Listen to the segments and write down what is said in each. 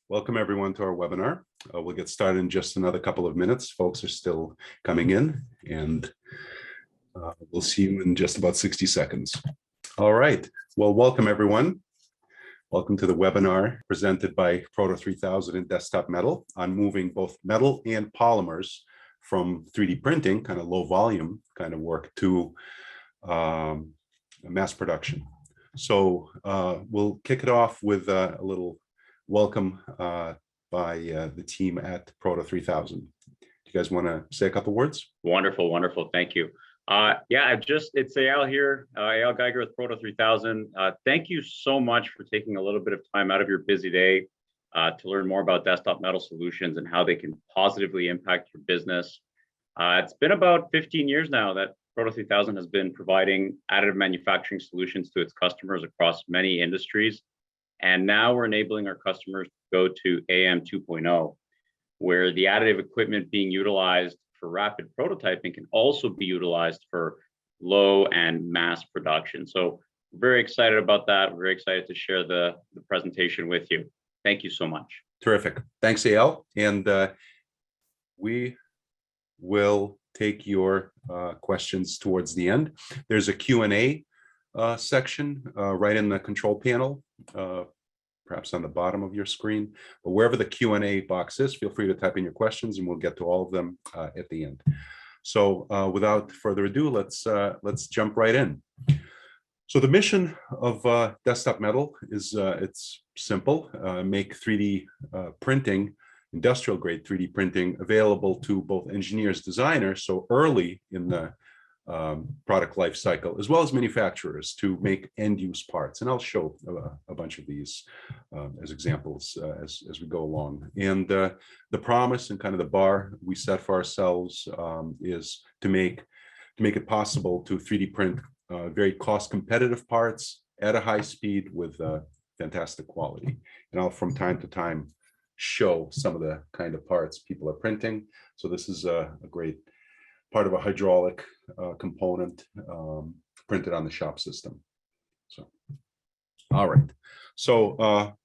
Welcome everyone to our webinar. We'll get started in just another couple of minutes. Folks are still coming in, and we'll see you in just about 60 seconds. All right. Well, welcome everyone. Welcome to the webinar presented by Proto 3000 and Desktop Metal on moving both metal and polymers from 3D printing, kind of low volume kind of work, to mass production. So we'll kick it off with a little welcome by the team at Proto 3000. Do you guys want to say a couple words? Wonderful, wonderful. Thank you. It's Eyal here, Eyal Geiger with Proto 3000. Thank you so much for taking a little bit of time out of your busy day to learn more about Desktop Metal Solutions and how they can positively impact your business. It's been about 15 years now that Proto 3000 has been providing additive manufacturing solutions to its customers across many industries. And now we're enabling our customers to go to AM 2.0, where the additive equipment being utilized for rapid prototyping can also be utilized for low and mass production. So we're very excited about that. We're very excited to share the presentation with you. Thank you so much. Terrific. Thanks, Eyal. And we will take your questions towards the end. There's a Q&A section right in the control panel, perhaps on the bottom of your screen, but wherever the Q&A box is, feel free to type in your questions and we'll get to all of them at the end. So without further ado, let's jump right in. So the mission of Desktop Metal is it's simple: make 3D printing, industrial grade 3D printing, available to both engineers, designers, so early in the product life cycle, as well as manufacturers, to make end-use parts. And I'll show a bunch of these as examples as we go along. And the promise and kind of the bar we set for ourselves is to make it possible to 3D print very cost competitive parts at a high speed with fantastic quality. And I'll from time to time show some of the kind of parts people are printing. So this is a great part of a hydraulic component printed on the shop system. So, all right. So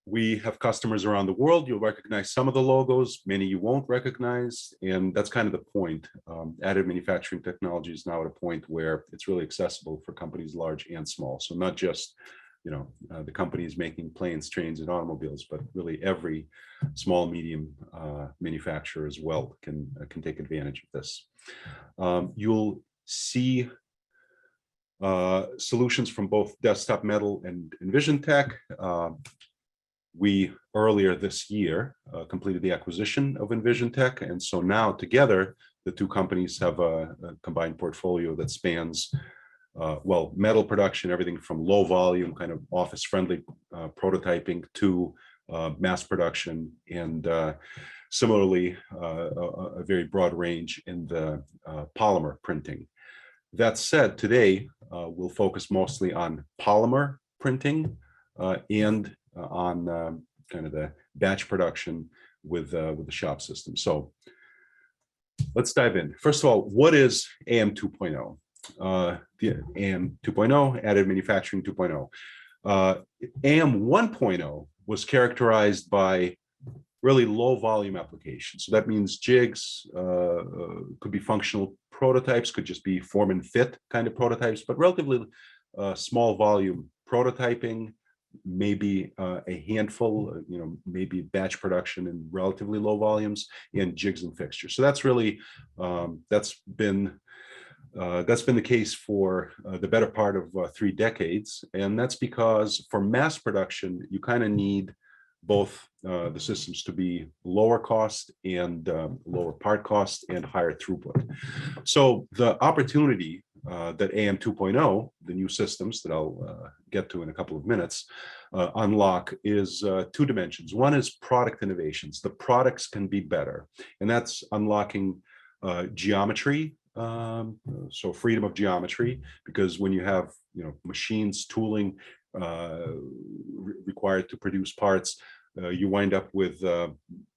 we have customers around the world. You'll recognize some of the logos, many you won't recognize, and that's kind of the point. Additive manufacturing technology is now at a point where it's really accessible for companies large and small. So not just the companies making planes, trains, and automobiles, but really every small, medium manufacturer as well can take advantage of this. You'll see solutions from both Desktop Metal and EnvisionTech. We earlier this year completed the acquisition of EnvisionTech, and so now together the two companies have a combined portfolio that spans metal production, everything from low volume, kind of office friendly prototyping, to mass production, and similarly a very broad range in the polymer printing. That said, today we'll focus mostly on polymer printing and on kind of the batch production with the shop system. So let's dive in. First of all, what is AM 2.0? The AM 2.0, additive manufacturing 2.0. AM 1.0 was characterized by really low volume applications. So that means jigs, could be functional prototypes, could just be form and fit kind of prototypes, but relatively small volume prototyping, maybe a handful, maybe batch production in relatively low volumes, and jigs and fixtures. So that's really that's been the case for the better part of 3 decades, and that's because for mass production you kind of need both the systems to be lower cost and lower part cost and higher throughput. So the opportunity that AM 2.0, the new systems that I'll get to in a couple of minutes, unlock is 2 dimensions. One is product innovations. The products can be better, and that's unlocking geometry. So freedom of geometry, because when you have machines, tooling required to produce parts, you wind up with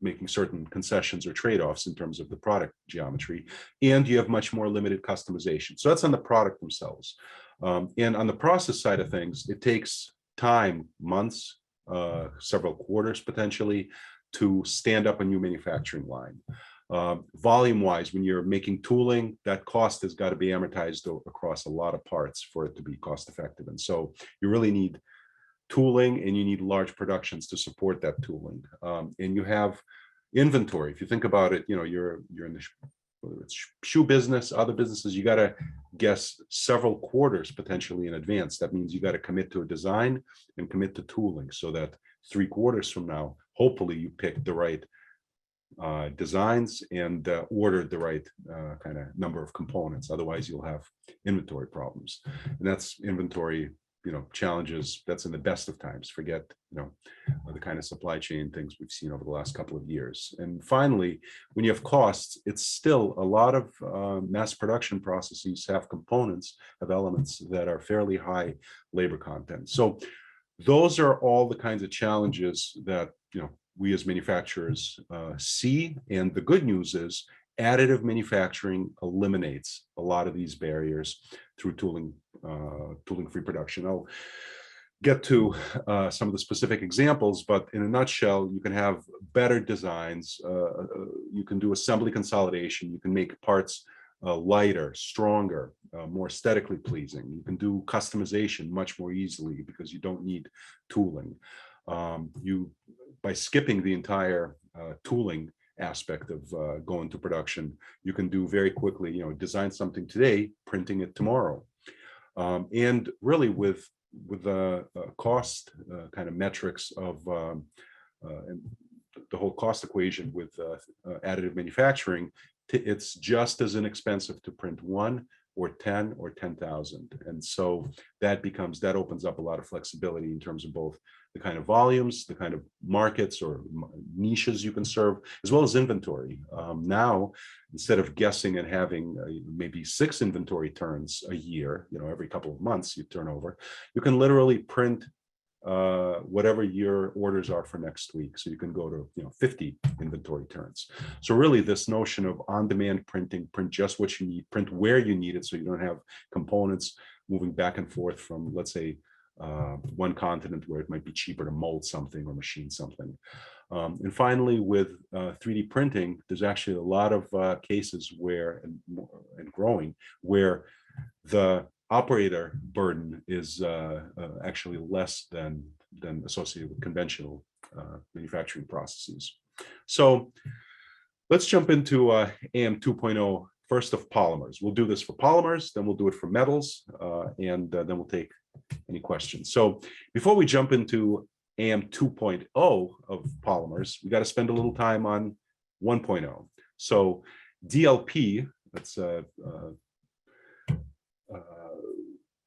making certain concessions or trade-offs in terms of the product geometry, and you have much more limited customization. So that's on the product themselves. And on the process side of things, it takes time, months, several quarters potentially, to stand up a new manufacturing line. Volume-wise, when you're making tooling, that cost has got to be amortized across a lot of parts for it to be cost effective. And so you really need tooling, and you need large productions to support that tooling. And you have inventory. If you think about it, you're in the whether it's shoe business, other businesses, you got to guess several quarters potentially in advance. That means you got to commit to a design and commit to tooling, so that 3 quarters from now, hopefully you pick the right designs and ordered the right kind of number of components. Otherwise, you'll have inventory problems, and that's inventory challenges. That's in the best of times. Forget the kind of supply chain things we've seen over the last couple of years. And finally, when you have costs, it's still a lot of mass production processes have components, have elements that are fairly high labor content. So those are all the kinds of challenges that we as manufacturers see. And the good news is additive manufacturing eliminates a lot of these barriers through tooling-free production. I'll get to some of the specific examples, but in a nutshell, you can have better designs. You can do assembly consolidation. You can make parts lighter, stronger, more aesthetically pleasing. You can do customization much more easily because you don't need tooling. By skipping the entire tooling aspect of going to production, you can do very quickly, design something today, printing it tomorrow. And really with the cost kind of metrics of and the whole cost equation with additive manufacturing, it's just as inexpensive to print 1 or 10 or 10,000. And so that opens up a lot of flexibility in terms of both the kind of volumes, the kind of markets or niches you can serve, as well as inventory. Now, instead of guessing and having maybe 6 inventory turns a year, every couple of months you turn over, you can literally print whatever your orders are for next week. So you can go to 50 inventory turns. So really this notion of on-demand printing, print just what you need, print where you need it, so you don't have components moving back and forth from, let's say, one continent where it might be cheaper to mold something or machine something. And finally, with 3D printing, there's actually a lot of cases where, and growing, where the operator burden is actually less than associated with conventional manufacturing processes. So let's jump into AM 2.0 first of polymers. We'll do this for polymers, then we'll do it for metals, and then we'll take any questions. So before we jump into AM 2.0 of polymers, we got to spend a little time on 1.0. So DLP, that's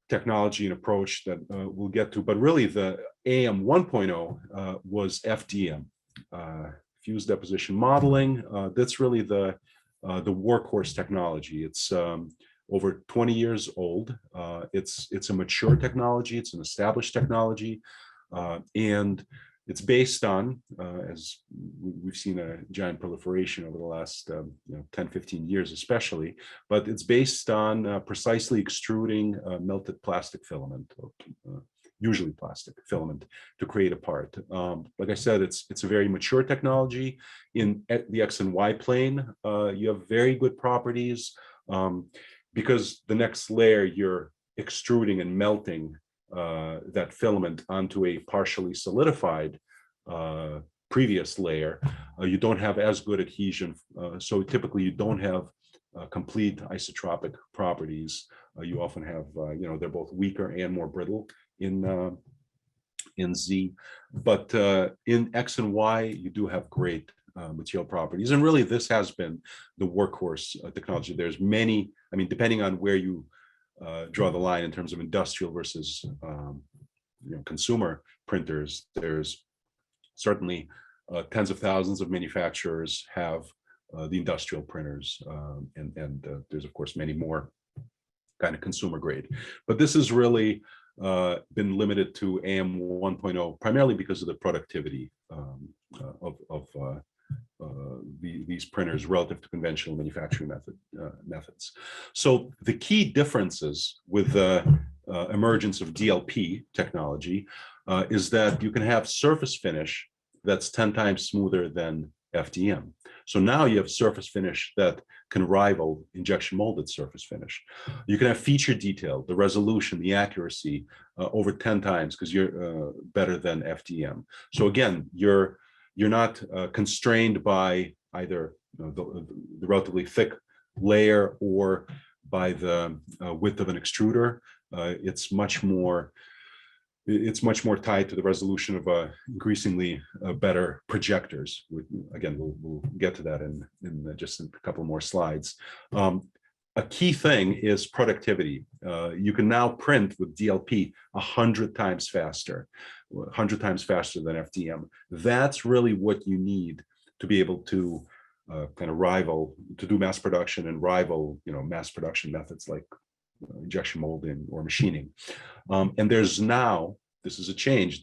technology and approach that we'll get to, but really the AM 1.0 was FDM, fused deposition modeling. That's really the workhorse technology. It's over 20 years old. It's a mature technology. It's an established technology, and it's based on, as we've seen a giant proliferation over the last 10, 15 years especially, but it's based on precisely extruding melted plastic filament, usually plastic filament, to create a part. Like I said, it's a very mature technology. In the X and Y plane, you have very good properties because the next layer you're extruding and melting that filament onto a partially solidified previous layer. You don't have as good adhesion, so typically you don't have complete isotropic properties. You often have, they're both weaker and more brittle in Z, but in X and Y you do have great material properties. And really this has been the workhorse technology. There's many, depending on where you draw the line in terms of industrial versus consumer printers, there's certainly tens of thousands of manufacturers have the industrial printers, and there's of course many more kind of consumer grade. But this has really been limited to AM 1.0 primarily because of the productivity of these printers relative to conventional manufacturing methods. So the key differences with the emergence of DLP technology is that you can have surface finish that's 10 times smoother than FDM. So now you have surface finish that can rival injection molded surface finish. You can have feature detail, the resolution, the accuracy over 10 times because you're better than FDM. So again, you're not constrained by either the relatively thick layer or by the width of an extruder. It's much more tied to the resolution of increasingly better projectors. Again, we'll get to that in just a couple more slides. A key thing is productivity. You can now print with DLP 100 times faster, 100 times faster than FDM. That's really what you need to be able to kind of rival, to do mass production and rival, mass production methods like injection molding or machining. And there's now, this is a change,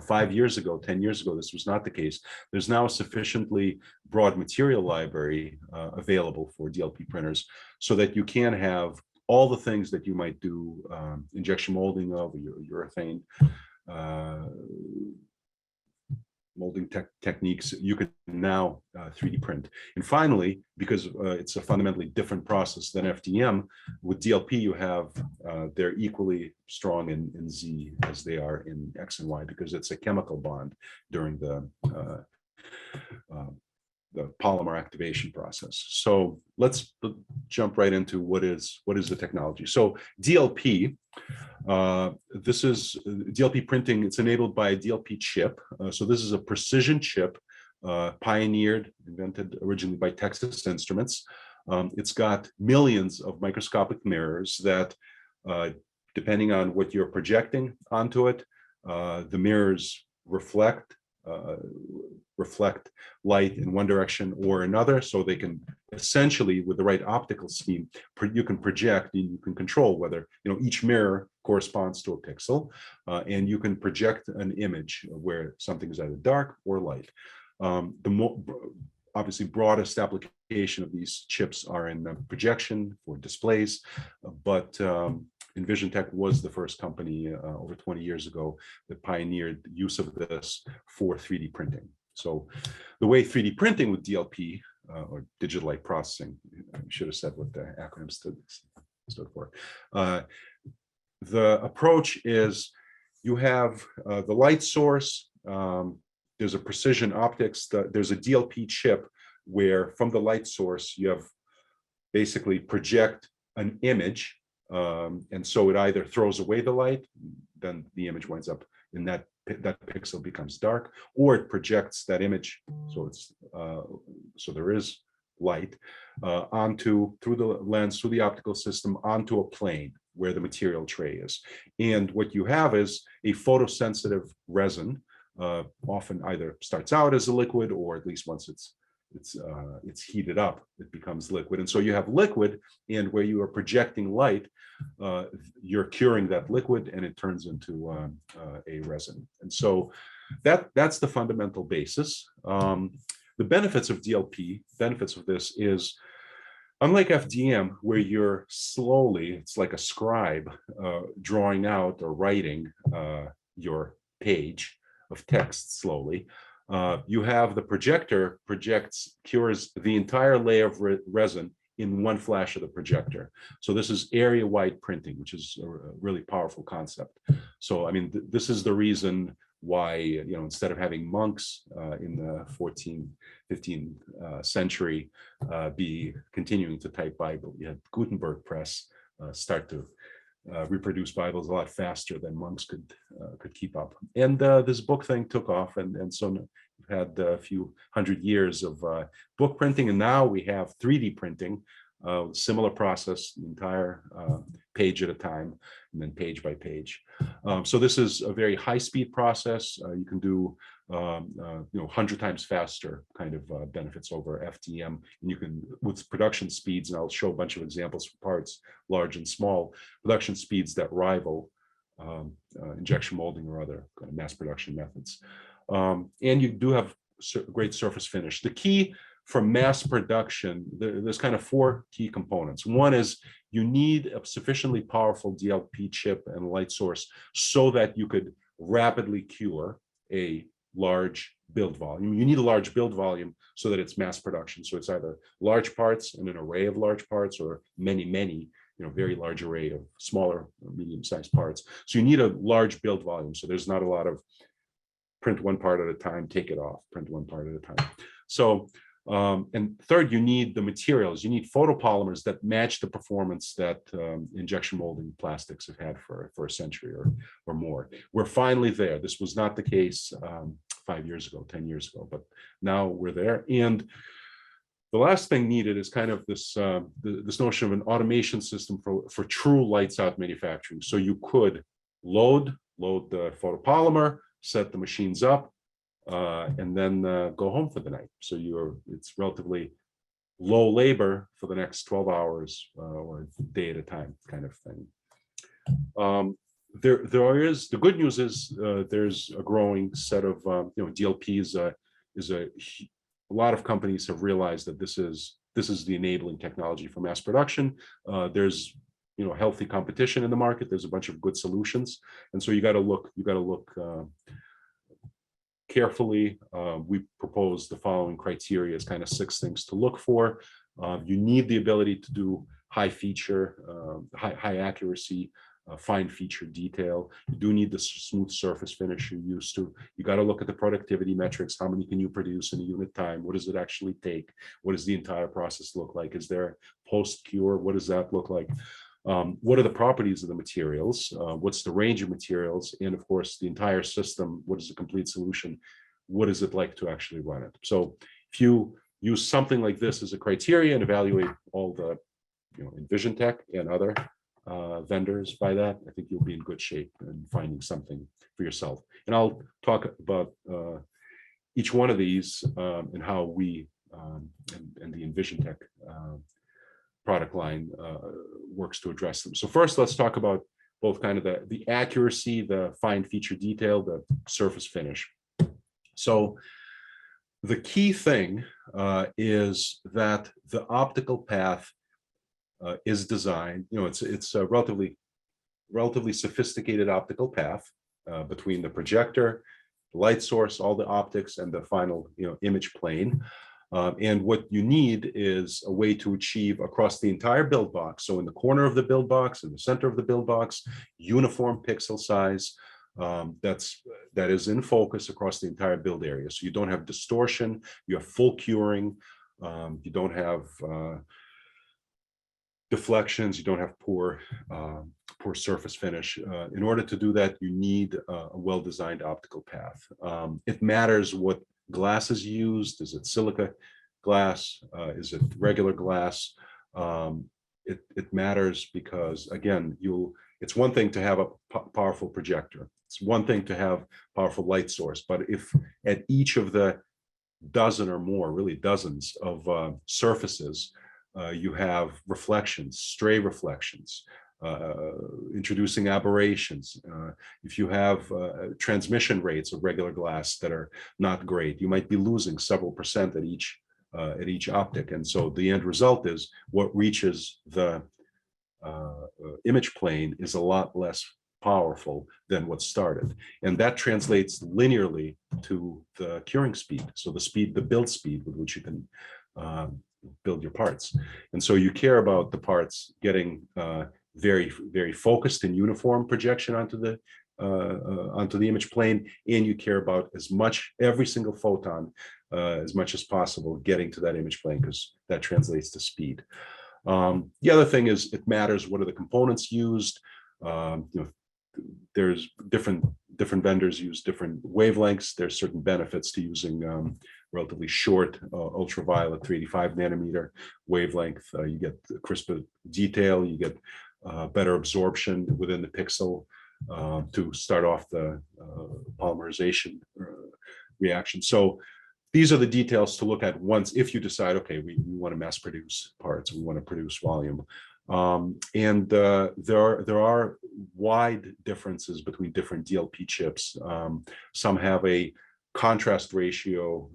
5 years ago, 10 years ago, this was not the case. There's now a sufficiently broad material library available for DLP printers so that you can have all the things that you might do injection molding of urethane, molding techniques, you can now 3D print. And finally, because it's a fundamentally different process than FDM, with DLP you have, they're equally strong in Z as they are in X and Y because it's a chemical bond during the polymer activation process. So let's jump right into what is the technology. So DLP, this is DLP printing. It's enabled by a DLP chip. So this is a precision chip, invented originally by Texas Instruments. It's got millions of microscopic mirrors that, depending on what you're projecting onto it, the mirrors reflect light in one direction or another, so they can essentially, with the right optical scheme, you can project and you can control whether each mirror corresponds to a pixel, and you can project an image where something is either dark or light. Obviously broadest application of these chips are in projection for displays, but EnvisionTech was the first company over 20 years ago that pioneered the use of this for 3D printing. So the way 3D printing with DLP, or digital light processing, I should have said what the acronym stood for. The approach is you have the light source, there's a precision optics, there's a DLP chip where from the light source you have basically project an image, and so it either throws away the light, then the image winds up in that pixel becomes dark, or it projects that image, so it's so there is light through the lens, through the optical system, onto a plane where the material tray is. And what you have is a photosensitive resin, often either starts out as a liquid, or at least once it's heated up, it becomes liquid. And so you have liquid, and where you are projecting light, you're curing that liquid and it turns into a resin. And so that's the fundamental basis. The benefits of DLP, benefits of this is, unlike FDM, where you're slowly, it's like a scribe drawing out or writing your page of text slowly, you have the projector cures the entire layer of resin in one flash of the projector. So this is area-wide printing, which is a really powerful concept. So I mean, this is the reason why, instead of having monks in the 14th, 15th century be continuing to type Bible, you had Gutenberg press start to reproduce Bibles a lot faster than monks could keep up. And this book thing took off, and so we've had a few hundred years of book printing, and now we have 3D printing, similar process, the entire page at a time, and then page by page. So this is a very high-speed process. You can do 100 times faster kind of benefits over FDM, and you can, with production speeds, and I'll show a bunch of examples for parts, large and small, production speeds that rival injection molding or other kind of mass production methods. And you do have great surface finish. The key for mass production, there's kind of 4 key components. One is you need a sufficiently powerful DLP chip and light source so that you could rapidly cure a large build volume. You need a large build volume so that it's mass production. So it's either large parts and an array of large parts, or many, very large array of smaller, medium-sized parts. So you need a large build volume. So there's not a lot of print one part at a time, take it off, print one part at a time. So, and third, you need the materials. You need photopolymers that match the performance that injection molding plastics have had for a century or more. We're finally there. This was not the case 5 years ago, 10 years ago, but now we're there. And the last thing needed is kind of this this notion of an automation system for true lights out manufacturing. So you could load the photopolymer, set the machines up, and then go home for the night. So it's relatively low labor for the next 12 hours or a day at a time kind of thing. There is, the good news is there's a growing set of DLP is a lot of companies have realized that this is the enabling technology for mass production. There's healthy competition in the market. There's a bunch of good solutions, and so you got to look carefully. We propose the following criteria as kind of 6 things to look for. You need the ability to do high feature, high accuracy, fine feature detail. You do need the smooth surface finish you're used to. You got to look at the productivity metrics. How many can you produce in a unit time? What does it actually take? What does the entire process look like? Is there post cure? What does that look like? What are the properties of the materials? What's the range of materials? And of course, the entire system. What is the complete solution? What is it like to actually run it? So if you use something like this as a criteria and evaluate all the EnvisionTech and other vendors by that, I think you'll be in good shape in finding something for yourself. And I'll talk about each one of these and how we and the EnvisionTech product line works to address them. So first, let's talk about both kind of the accuracy, the fine feature detail, the surface finish. So the key thing is that the optical path is designed, it's a relatively sophisticated optical path between the projector, the light source, all the optics, and the final image plane. And what you need is a way to achieve across the entire build box. So in the corner of the build box, in the center of the build box, uniform pixel size that is in focus across the entire build area. So you don't have distortion, you have full curing, you don't have deflections, you don't have poor surface finish. In order to do that, you need a well-designed optical path. It matters what glass is used. Is it silica glass? Is it regular glass? It matters because, again, it's one thing to have a powerful projector. It's one thing to have powerful light source, but if at each of the dozen or more, really dozens of surfaces, you have reflections, stray reflections, introducing aberrations. If you have transmission rates of regular glass that are not great, you might be losing several percent at each optic. And so the end result is what reaches the image plane is a lot less powerful than what started. And that translates linearly to the curing speed. So the build speed with which you can build your parts. And so you care about the parts getting very, very focused and uniform projection onto the image plane, and you care about every single photon as much as possible getting to that image plane, because that translates to speed. The other thing is it matters what are the components used. There's different vendors use different wavelengths. There's certain benefits to using relatively short ultraviolet 385 nanometer wavelength. You get crisper detail, you get better absorption within the pixel to start off the polymerization reaction. So these are the details to look at once if you decide, okay, we want to mass produce parts, we want to produce volume. And there are wide differences between different DLP chips. Some have a contrast ratio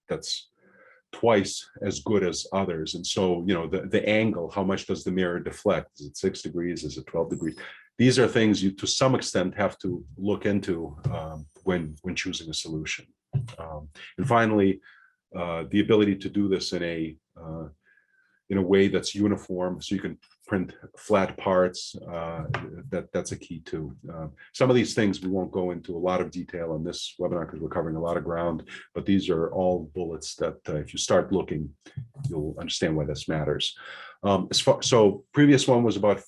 that's twice as good as others. And so, the angle, how much does the mirror deflect? Is it 6 degrees? Is it 12 degrees? these are things you, to some extent, have to look into when choosing a solution. And finally, the ability to do this in a way that's uniform, so you can print flat parts. That's a key too. Some of these things we won't go into a lot of detail on this webinar because we're covering a lot of ground, but these are all bullets that if you start looking, you'll understand why this matters. So previous one was about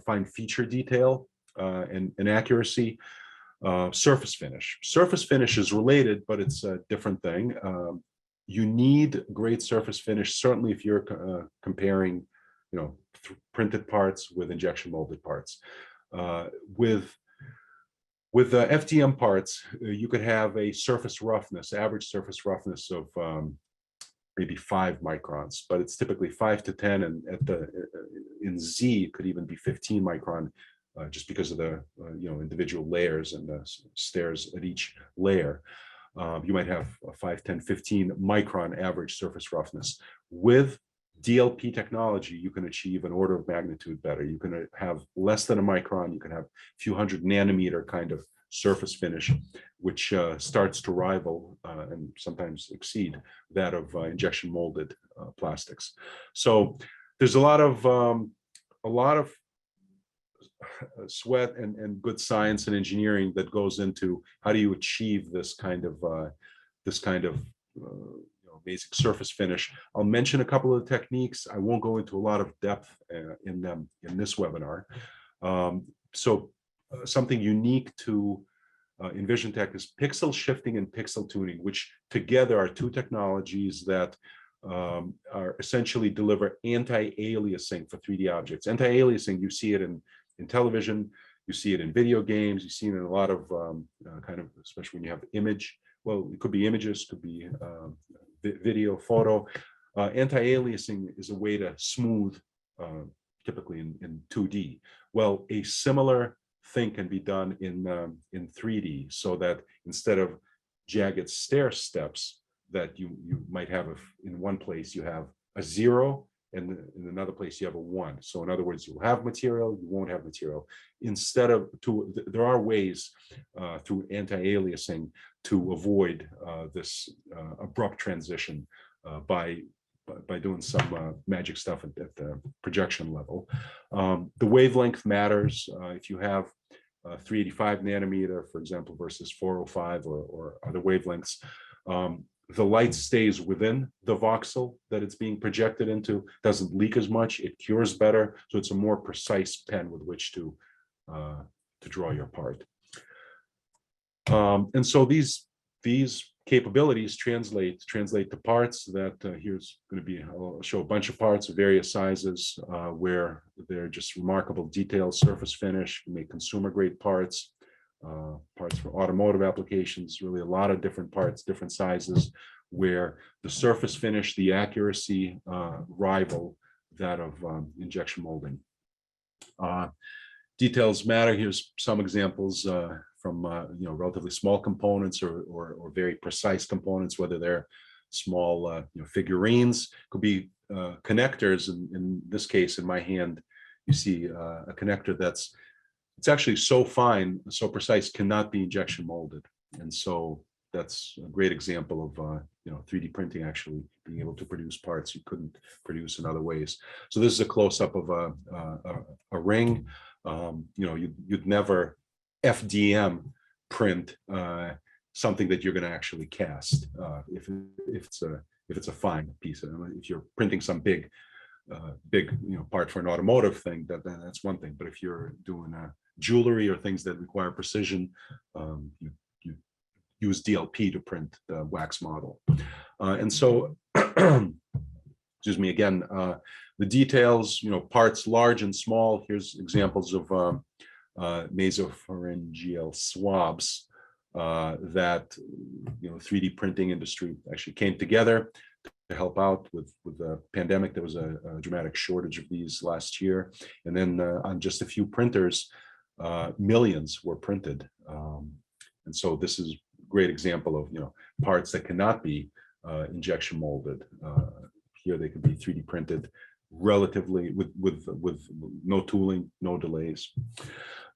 fine feature detail and accuracy. Surface finish. Surface finish is related, but it's a different thing. You need great surface finish, certainly if you're comparing, printed parts with injection molded parts. With the FDM parts, you could have a surface roughness, average surface roughness of maybe 5 microns, but it's typically 5 to 10, and in Z it could even be 15 micron, just because of the individual layers and the stairs at each layer. You might have a 5, 10, 15 micron average surface roughness. With DLP technology, you can achieve an order of magnitude better. You can have less than a micron. You can have a few hundred nanometer kind of surface finish, which starts to rival and sometimes exceed that of injection molded plastics. So there's a lot of sweat and good science and engineering that goes into how do you achieve this kind of basic surface finish. I'll mention a couple of techniques. I won't go into a lot of depth in them in this webinar. Something unique to EnvisionTEC is pixel shifting and pixel tuning, which together are two technologies that are essentially deliver anti-aliasing for 3D objects. Anti-aliasing, you see it in television, you see it in video games, you see it in a lot of especially when you have image. Well, it could be images, could be video, photo. Anti-aliasing is a way to smooth, typically in 2D. Well, a similar thing can be done in 3D, so that instead of jagged stair steps that you might have in one place, you have a 0, and in another place you have a 1. So in other words, you'll have material, you won't have material. There are ways through anti-aliasing to avoid this abrupt transition by doing some magic stuff at the projection level. The wavelength matters. If you have 385 nanometer, for example, versus 405 or other wavelengths, the light stays within the voxel that it's being projected into, doesn't leak as much, it cures better, so it's a more precise pen with which to draw your part. And so these capabilities translate to parts that here's going to be, I'll show a bunch of parts of various sizes where they're just remarkable detailed surface finish, make consumer grade parts. Parts for automotive applications, really a lot of different parts, different sizes, where the surface finish, the accuracy rival that of injection molding. Details matter. Here's some examples from relatively small components or very precise components, whether they're small figurines, could be connectors. In this case, in my hand, you see a connector it's actually so fine, so precise, cannot be injection molded. And so that's a great example of 3D printing actually being able to produce parts you couldn't produce in other ways. So this is a close-up of a ring. You'd never FDM print something that you're going to actually cast if it's a fine piece. If you're printing some big part for an automotive thing, that's one thing. But if you're doing jewelry or things that require precision, you use DLP to print the wax model. And so, excuse me, again, the details, parts large and small. Here's examples of nasopharyngeal swabs that 3D printing industry actually came together to help out with the pandemic. There was a dramatic shortage of these last year, and then on just a few printers, millions were printed. And so this is a great example of parts that cannot be injection molded. Here they can be 3D printed relatively with no tooling, no delays.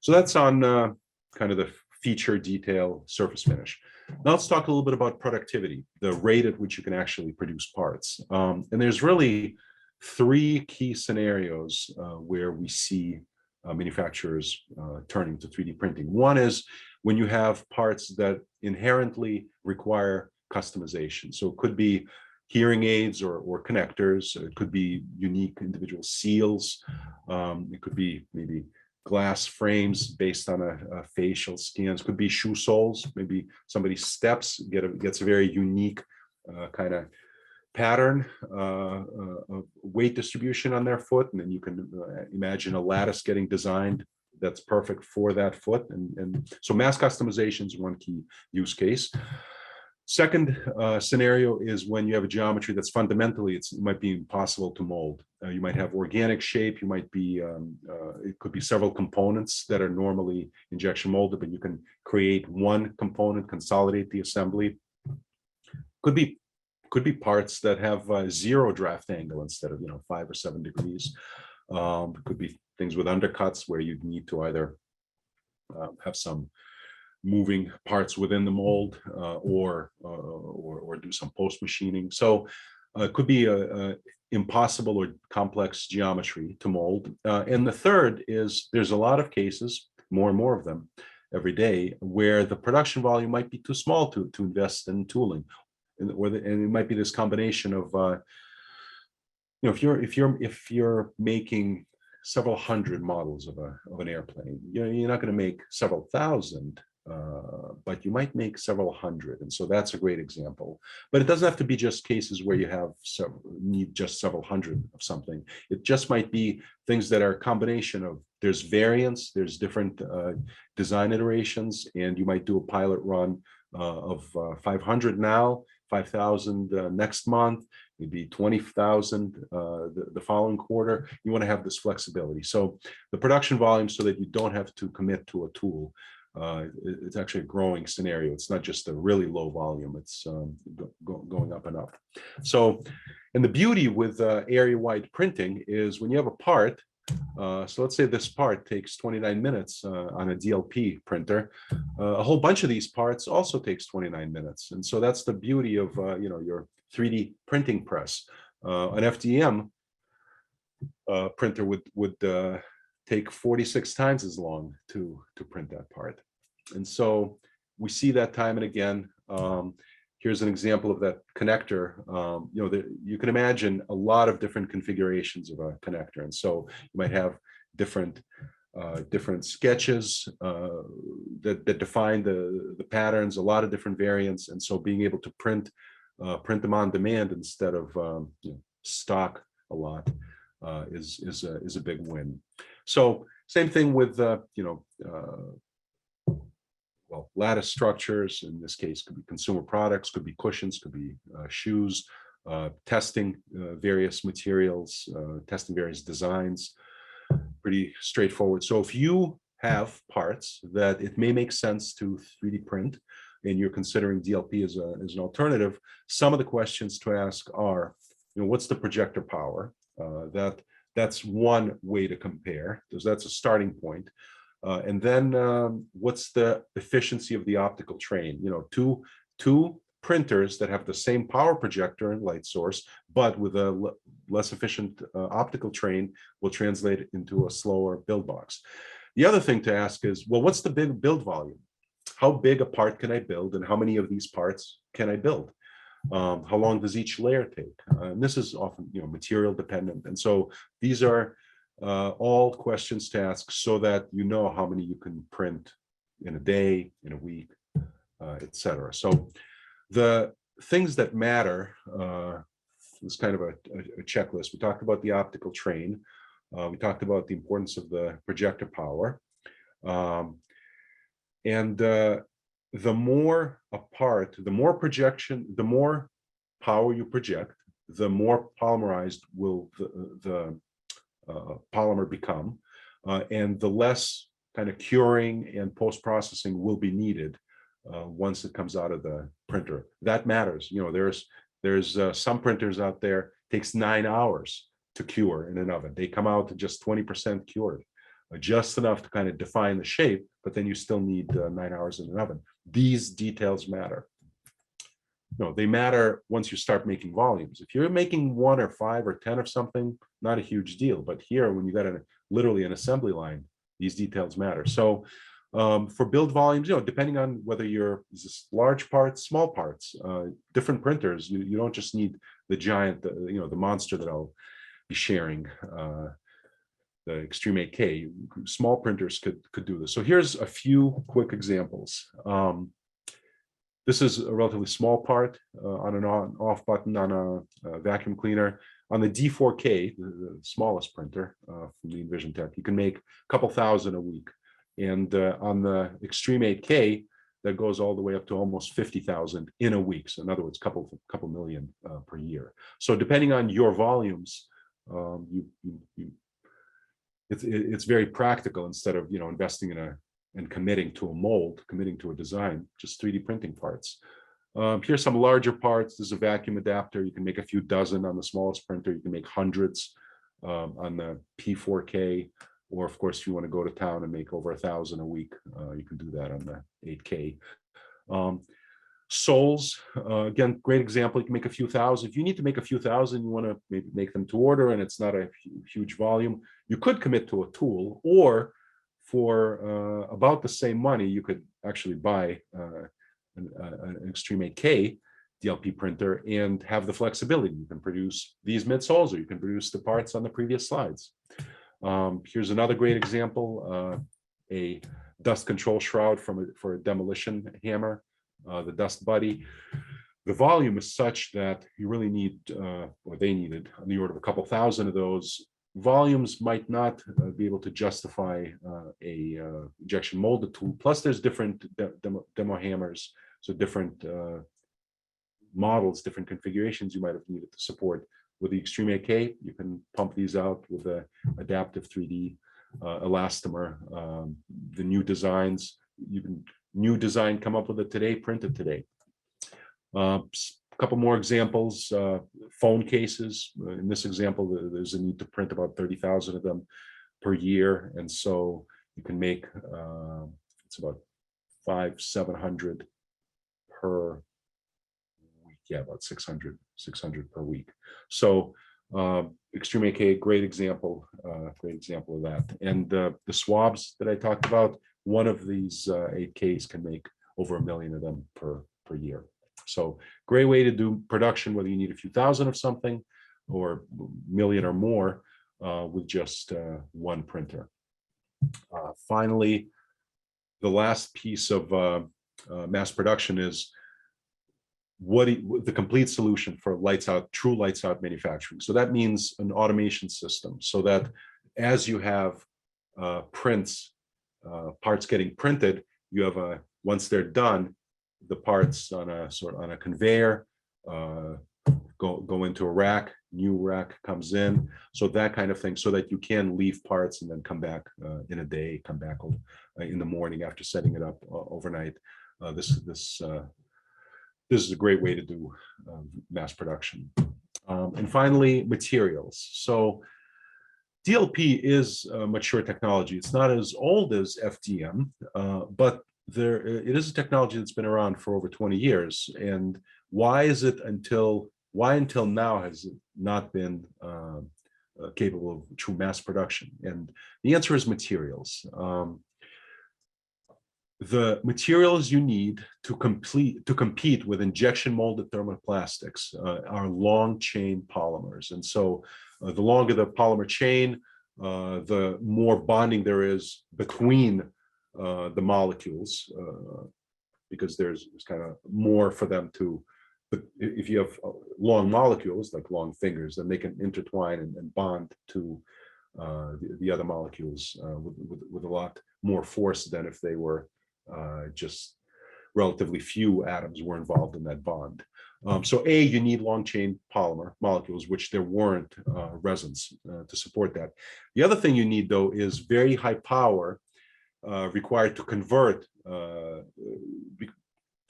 So that's on kind of the feature, detail, surface finish. Now let's talk a little bit about productivity, the rate at which you can actually produce parts. And there's really three key scenarios where we see manufacturers turning to 3D printing. One is when you have parts that inherently require customization. So it could be hearing aids or connectors. It could be unique individual seals. It could be maybe glass frames based on a facial scans. Could be shoe soles. Maybe somebody's steps gets a very unique kind of pattern weight distribution on their foot, and then you can imagine a lattice getting designed that's perfect for that foot. And so mass customization is one key use case. Second scenario is when you have a geometry that's fundamentally, it might be impossible to mold. You might have organic shape, you might be, it could be several components that are normally injection molded, but you can create one component, consolidate the assembly. Could be parts that have zero draft angle instead of 5 or 7 degrees. Could be things with undercuts where you'd need to either have some moving parts within the mold or do some post machining. So it could be a impossible or complex geometry to mold. And the third is there's a lot of cases, more and more of them every day, where the production volume might be too small to invest in tooling. And it might be this combination of if you're making several hundred models of an airplane, you're not going to make several thousand, but you might make several hundred, and so that's a great example. But it doesn't have to be just cases where you need just several hundred of something. It just might be things that are a combination of there's variance, there's different design iterations, and you might do a pilot run of 500 now, 5,000 next month, maybe 20,000 the following quarter. You want to have this flexibility. So the production volume, so that you don't have to commit to a tool. It's actually a growing scenario. It's not just a really low volume. It's going up and up. So, and the beauty with area-wide printing is when you have a part, so let's say this part takes 29 minutes on a DLP printer. A whole bunch of these parts also takes 29 minutes. And so that's the beauty of your 3D printing press. An FDM printer would take 46 times as long to print that part. And so we see that time and again. Here's an example of that connector. You can imagine a lot of different configurations of a connector. And so you might have different sketches that define the patterns, a lot of different variants. And so being able to print them on demand instead of stock a lot is a big win. So same thing with lattice structures. In this case, could be consumer products, could be cushions, could be shoes, testing various materials, testing various designs. Pretty straightforward. So if you have parts that it may make sense to 3D print, and you're considering DLP as an alternative, some of the questions to ask are, what's the projector power? That's one way to compare, because that's a starting point. And then what's the efficiency of the optical train? Two printers that have the same power projector and light source, but with a less efficient optical train will translate into a slower build box. The other thing to ask is, well, what's the big build volume? How big a part can I build, and how many of these parts can I build? How long does each layer take? And this is often material dependent. And so these are all questions to ask so that you know how many you can print in a day, in a week, etc. So the things that matter is kind of a checklist. We talked about the optical train. We talked about the importance of the projector power. And the more a part, the more projection, the more power you project, the more polymerized will the polymer become, and the less kind of curing and post-processing will be needed once it comes out of the printer. That matters. There's some printers out there, takes 9 hours to cure in an oven. They come out just 20% cured. just enough to kind of define the shape, but then you still need 9 hours in an oven. These details matter. No, they matter once you start making volumes. If you're making 1 or 5 or 10 of something, not a huge deal. But here, when you got literally an assembly line, these details matter. So for build volumes, depending on whether you're large parts, small parts, different printers, you don't just need the giant, the monster that I'll be sharing, the Extreme 8K. Small printers could do this. So here's a few quick examples. This is a relatively small part on an on-off button on a vacuum cleaner. On the D4K, the smallest printer from the EnvisionTEC, you can make a couple thousand a week. And on the Extreme 8K, that goes all the way up to almost 50,000 in a week. So in other words, couple million per year. So depending on your volumes, it's very practical. Instead of investing in and committing to a mold, committing to a design, just 3D printing parts. Here's some larger parts. There's a vacuum adapter. You can make a few dozen on the smallest printer. You can make hundreds on the P4K. Or of course, if you want to go to town and make over 1,000 a week, you can do that on the 8K. Soles, again, great example. You can make a few thousand. If you need to make a few thousand, you want to maybe make them to order and it's not a huge volume, you could commit to a tool, or for about the same money, you could actually buy an Extreme 8K DLP printer and have the flexibility. You can produce these midsoles, or you can produce the parts on the previous slides. Here's another great example, a dust control shroud for a demolition hammer, the Dust Buddy. The volume is such that you really need, or they needed, on the order of a couple thousand of those. Volumes might not be able to justify a injection molded tool. Plus, there's different demo hammers, so different models, different configurations you might have needed to support. With the Extreme 8K, you can pump these out with a adaptive 3D elastomer. The new designs, new design, come up with it today, print it today. A couple more examples, phone cases. In this example, there's a need to print about 30,000 of them per year. And so you can make, it's about 500-700 per week. Yeah, about 600 per week. So Extreme 8K, great example of that. And the swabs that I talked about, one of these 8Ks can make over 1 million of them per year. So great way to do production, whether you need a few thousand of something or million or more with just one printer. Finally, the last piece of mass production is the complete solution for true lights out manufacturing. So that means an automation system, so that as you have parts getting printed, you have once they're done, the parts on a conveyor go into a rack, new rack comes in, so that kind of thing, so that you can leave parts and then come back in a day, come back in the morning after setting it up overnight. This is a great way to do mass production. And finally, materials. So DLP is a mature technology. It's not as old as FDM, but it is a technology that's been around for over 20 years. And why until now has it not been capable of true mass production? And the answer is materials. The materials you need to compete with injection molded thermoplastics are long chain polymers. And so the longer the polymer chain, the more bonding there is between the molecules, because there's kind of more for them to, but if you have long molecules, like long fingers, then they can intertwine and bond to the other molecules with a lot more force than if they were just relatively few atoms were involved in that bond. So you need long chain polymer molecules, which there weren't resins to support that. The other thing you need, though, is very high power required to convert, to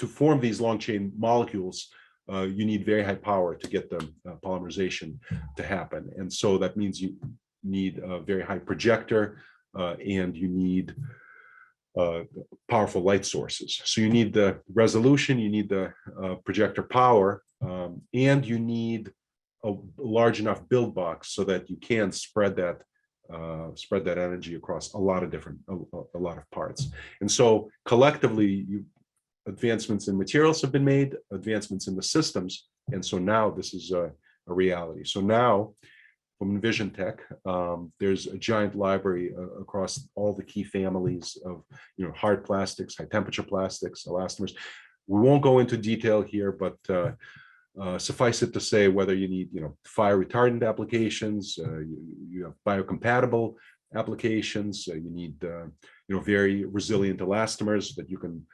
form these long chain molecules. You need very high power to get the polymerization to happen. And so that means you need a very high projector, and you need powerful light sources. So you need the resolution, you need the projector power, and you need a large enough build box so that you can spread that energy across a lot of different, a lot of parts. And so collectively, advancements in materials have been made, advancements in the systems, and so now this is a reality. So now, from EnvisionTech, there's a giant library across all the key families of, hard plastics, high temperature plastics, elastomers. We won't go into detail here, but suffice it to say, whether you need, fire retardant applications, you have biocompatible applications, you need, very resilient elastomers that you can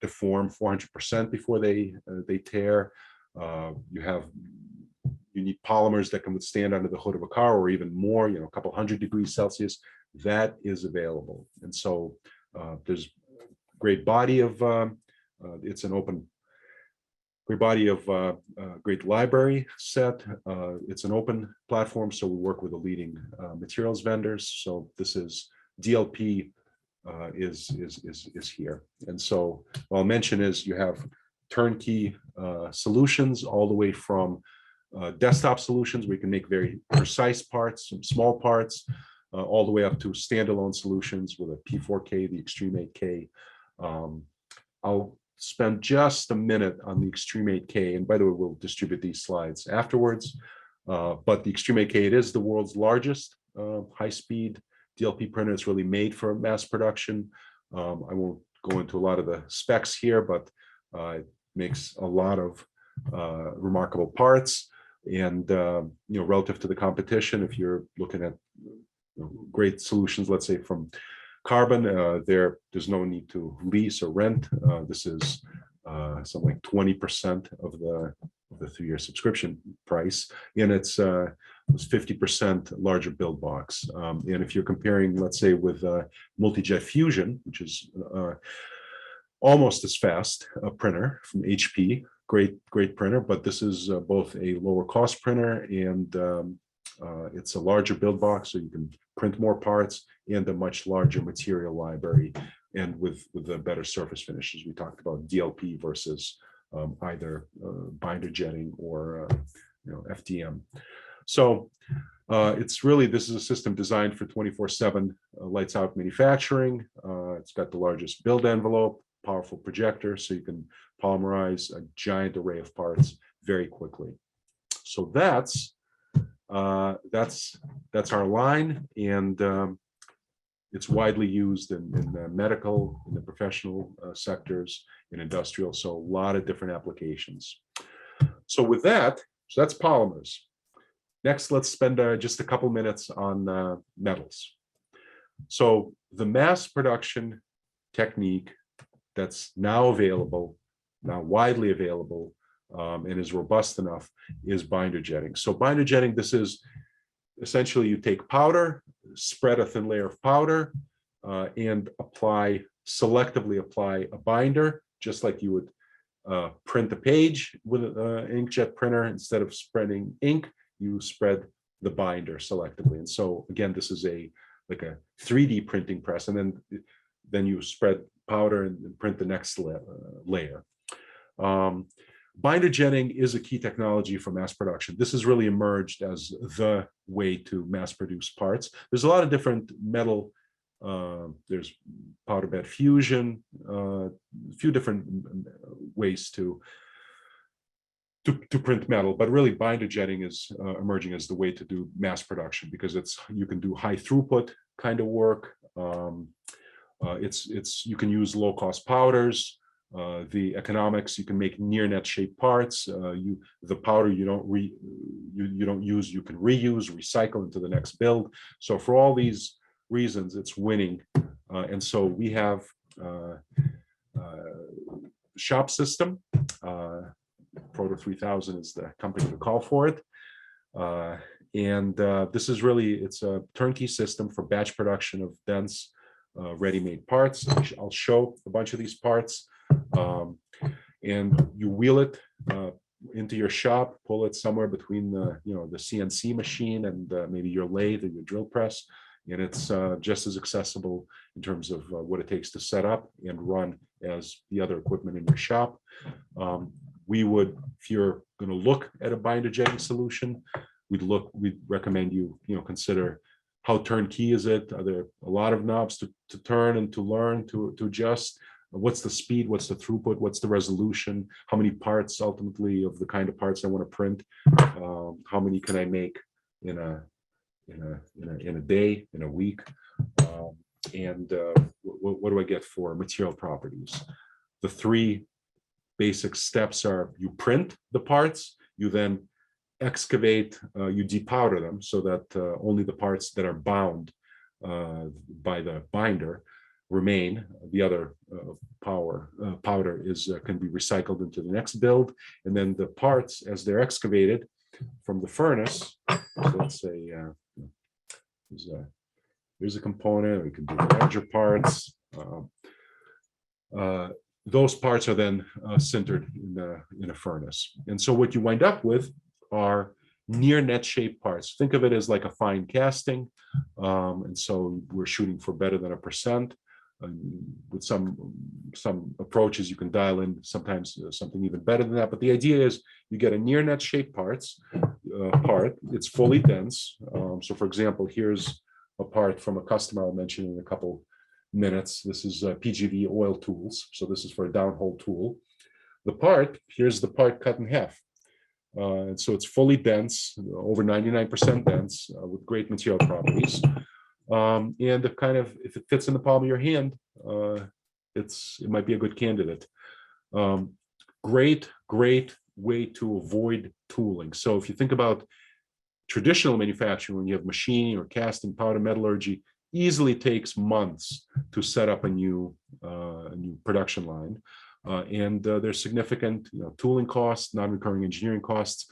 deform 400% before they tear. You need polymers that can withstand under the hood of a car, or even more, a couple 100 degrees Celsius. That is available, and so there's a great body of it's an open, great body of great library set. It's an open platform, so we work with the leading materials vendors. So this is DLP is here, and so what I'll mention is you have turnkey solutions all the way from desktop solutions where you can make very precise parts, some small parts, all the way up to standalone solutions with a P4K, the Extreme 8K. I'll spend just a minute on the Extreme 8K, and by the way, we'll distribute these slides afterwards. But the Extreme 8K, it is the world's largest high-speed DLP printer. It's really made for mass production. I won't go into a lot of the specs here, but it makes a lot of remarkable parts. And relative to the competition, if you're looking at great solutions, let's say from carbon, there's no need to lease or rent. This is something like 20% of the 3-year subscription price, and it's 50% larger build box. And if you're comparing, let's say, with multi-jet fusion, which is almost as fast a printer from HP, great printer, but this is both a lower cost printer and it's a larger build box, so you can print more parts and a much larger material library, and with the better surface finishes. We talked about DLP versus either binder jetting or FDM. So this is a system designed for 24/7 lights out manufacturing. It's got the largest build envelope, powerful projector, so you can polymerize a giant array of parts very quickly. So that's our line, and it's widely used in the medical, in the professional sectors, in industrial, so a lot of different applications. So with that, that's polymers. Next, let's spend just a couple minutes on metals. So the mass production technique that's now available, now widely available, and is robust enough, is binder jetting. So binder jetting, this is essentially you take powder, spread a thin layer of powder, and selectively apply a binder, just like you would print a page with an inkjet printer. Instead of spreading ink, you spread the binder selectively. And so again, this is like a 3D printing press, and then you spread powder and print the next layer. Binder jetting is a key technology for mass production. This has really emerged as the way to mass produce parts. There's a lot of different metal. There's powder bed fusion, a few different ways to print metal, but really binder jetting is emerging as the way to do mass production, because you can do high throughput kind of work. You can use low cost powders. The economics, you can make near net shaped parts. The powder you don't use, you can reuse, recycle into the next build. So for all these reasons, it's winning. And so we have shop system. Proto 3000 is the company to call for it. This is it's a turnkey system for batch production of dense ready-made parts. I'll show a bunch of these parts. And you wheel it into your shop, pull it somewhere between the CNC machine and maybe your lathe or your drill press, and it's just as accessible in terms of what it takes to set up and run as the other equipment in your shop. We would, if you're going to look at a binder jetting solution, we'd recommend you consider how turnkey is it? Are there a lot of knobs to turn and to learn to adjust? What's the speed? What's the throughput? What's the resolution? How many parts ultimately of the kind of parts I want to print? How many can I make in a day, in a week? What do I get for material properties? The three basic steps are: you print the parts, you then excavate, you depowder them so that only the parts that are bound by the binder remain. The other powder can be recycled into the next build, and then the parts, as they're excavated from the furnace. So let's say here's a component. We can do larger parts. Those parts are then sintered in a furnace, and so what you wind up with are near net shaped parts. Think of it as like a fine casting, and so we're shooting for better than 1%. With some approaches, you can dial in sometimes something even better than that. But the idea is you get a near net shaped part. It's fully dense. So, for example, here's a part from a customer I'll mention in a couple minutes. This is PGV oil tools. So this is for a downhole tool. Here's the part cut in half. And so it's fully dense, over 99% dense, with great material properties. And if it fits in the palm of your hand, it might be a good candidate. Great way to avoid tooling. So if you think about traditional manufacturing, when you have machining or casting, powder metallurgy, easily takes months to set up a new production line. And there's significant tooling costs, non-recurring engineering costs.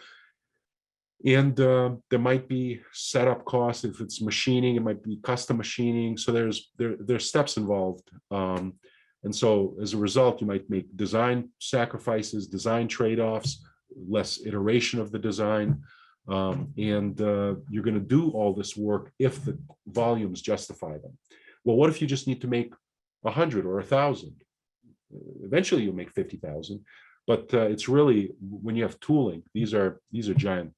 And there might be setup costs. If it's machining, it might be custom machining. So there's steps involved. And so as a result, you might make design sacrifices, design trade-offs, less iteration of the design. And you're going to do all this work if the volumes justify them. Well, what if you just need to make 100 or 1,000? Eventually you'll make 50,000, but it's really, when you have tooling, these are giant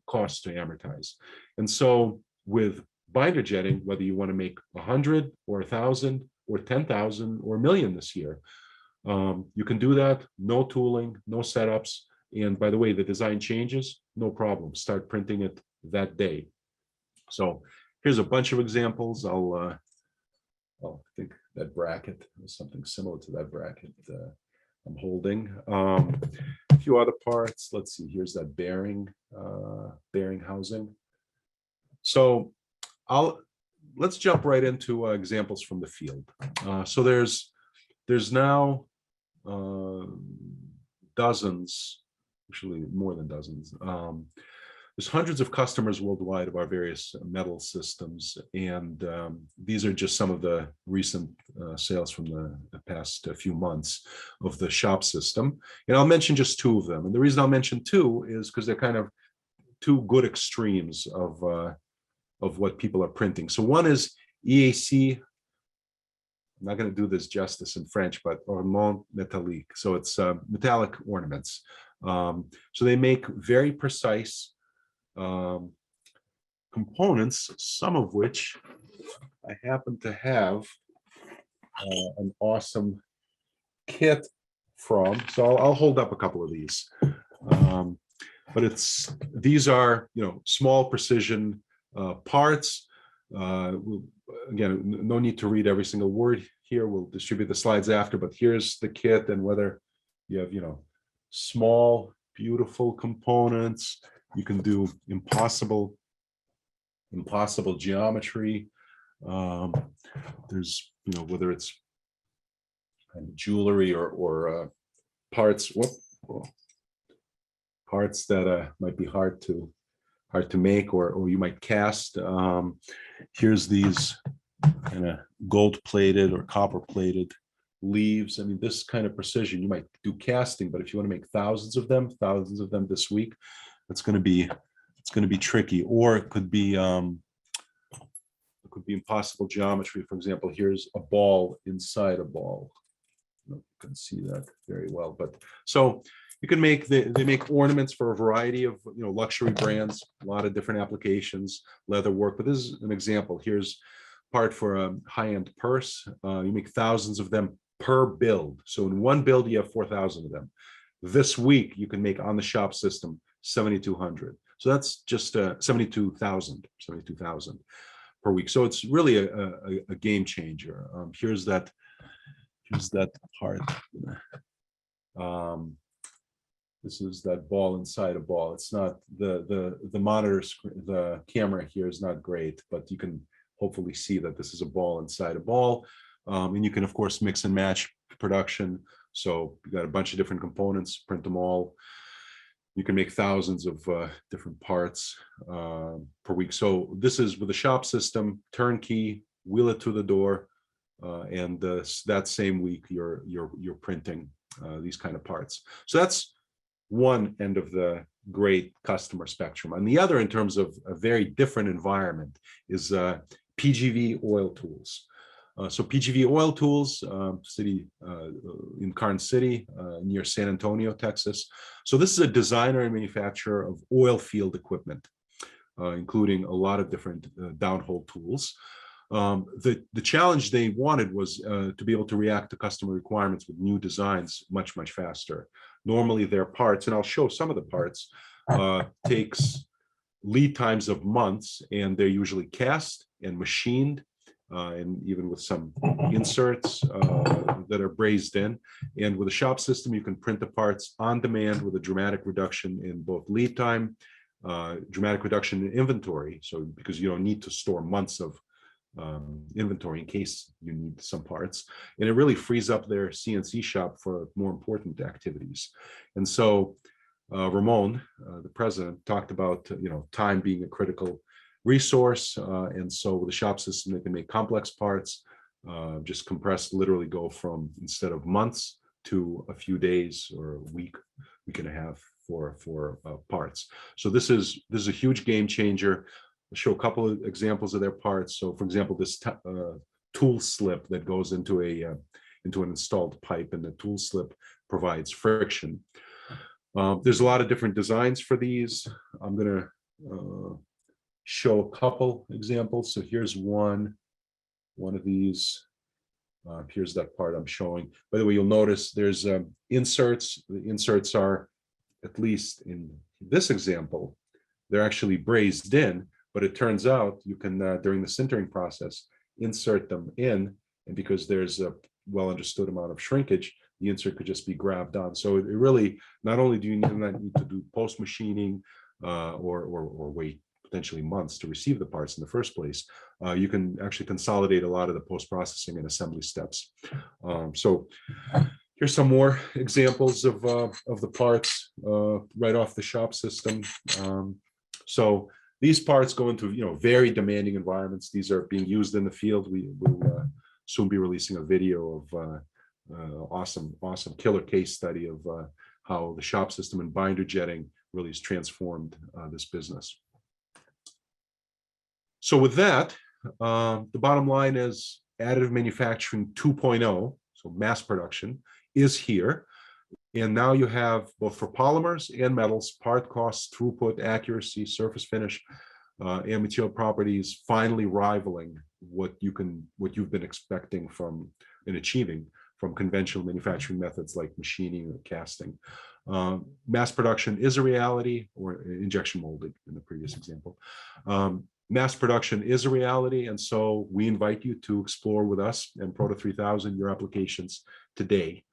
costs to amortize. And so with binder jetting, whether you want to make 100 or 1,000 or 10,000 or 1,000,000 this year, you can do that. No tooling, no setups. And by the way, the design changes, no problem. Start printing it that day. So here's a bunch of examples. I think that bracket is something similar to that bracket I'm holding. A few other parts. Let's see. Here's that bearing housing. So let's jump right into examples from the field. So there's now dozens, actually more than dozens. There's hundreds of customers worldwide of our various metal systems, and these are just some of the recent sales from the past few months of the shop system. And I'll mention just two of them. And the reason I'll mention two is because they're kind of two good extremes of what people are printing. So one is EAC. I'm not going to do this justice in French, but ornement métallique. So it's metallic ornaments. So they make very precise components, some of which I happen to have an awesome kit from. So I'll hold up a couple of these. But these are small precision parts. Again, no need to read every single word here. We'll distribute the slides after, but here's the kit, and whether you have small, beautiful components, you can do impossible geometry. There's whether it's kind of jewelry or parts that might be hard to make, or you might cast. Here's these kind of gold-plated or copper-plated leaves. I mean, this kind of precision, you might do casting, but if you want to make thousands of them this week, it's going to be it's going to be tricky, or it could be impossible geometry. For example, here's a ball inside a ball. You can see that very well. But so you can make they make ornaments for a variety of luxury brands, a lot of different applications, leather work. But this is an example. Here's part for a high-end purse. You make thousands of them per build. So in one build, you have 4,000 of them. This week, you can make on the shop system 7,200. So that's just 72,000 per week. So it's really a game changer. Here's that part. This is that ball inside a ball. It's not the monitor screen, the camera here is not great, but you can hopefully see that this is a ball inside a ball. And you can, of course, mix and match production. So you got a bunch of different components, print them all. You can make thousands of different parts per week. So this is with the shop system, turnkey, wheel it to the door, and that same week you're printing these kind of parts. So that's one end of the great customer spectrum. On the other, in terms of a very different environment, is PGV oil tools. So PGV oil tools, city in Carn City, near San Antonio, Texas. So this is a designer and manufacturer of oil field equipment, including a lot of different downhole tools. The challenge they wanted was to be able to react to customer requirements with new designs much faster. Normally their parts, and I'll show some of the parts, takes lead times of months, and they're usually cast and machined, and even with some inserts that are brazed in. And with a shop system, you can print the parts on demand with a dramatic reduction in both lead time, dramatic reduction in inventory. So because you don't need to store months of inventory in case you need some parts, and it really frees up their CNC shop for more important activities. And so Ramon, the president, talked about time being a critical resource, and so with the shop system, they can make complex parts, just compressed, literally go from, instead of months, to a few days or a week and a half for parts. So this is a huge game changer. I'll show a couple of examples of their parts. So for example, this tool slip that goes into an installed pipe, and the tool slip provides friction. There's a lot of different designs for these. I'm going to show a couple examples. So here's one of these. Here's that part I'm showing. By the way, you'll notice there's inserts. The inserts are, at least in this example, they're actually brazed in, but it turns out you can, during the sintering process, insert them in, and because there's a well understood amount of shrinkage, the insert could just be grabbed on. So it really, not only do you not need to do post machining or wait potentially months to receive the parts in the first place, you can actually consolidate a lot of the post-processing and assembly steps. So here's some more examples of the parts right off the shop system. So these parts go into very demanding environments. These are being used in the field. We will soon be releasing a video of awesome killer case study of how the shop system and binder jetting really has transformed this business. So with that, the bottom line is additive manufacturing 2.0, so mass production, is here. And now you have, both for polymers and metals, part costs, throughput, accuracy, surface finish, and material properties finally rivaling what you've been expecting from and achieving from conventional manufacturing methods like machining or casting. Mass production is a reality, or injection molding in the previous example. Mass production is a reality, and so we invite you to explore with us and Proto 3000 your applications today.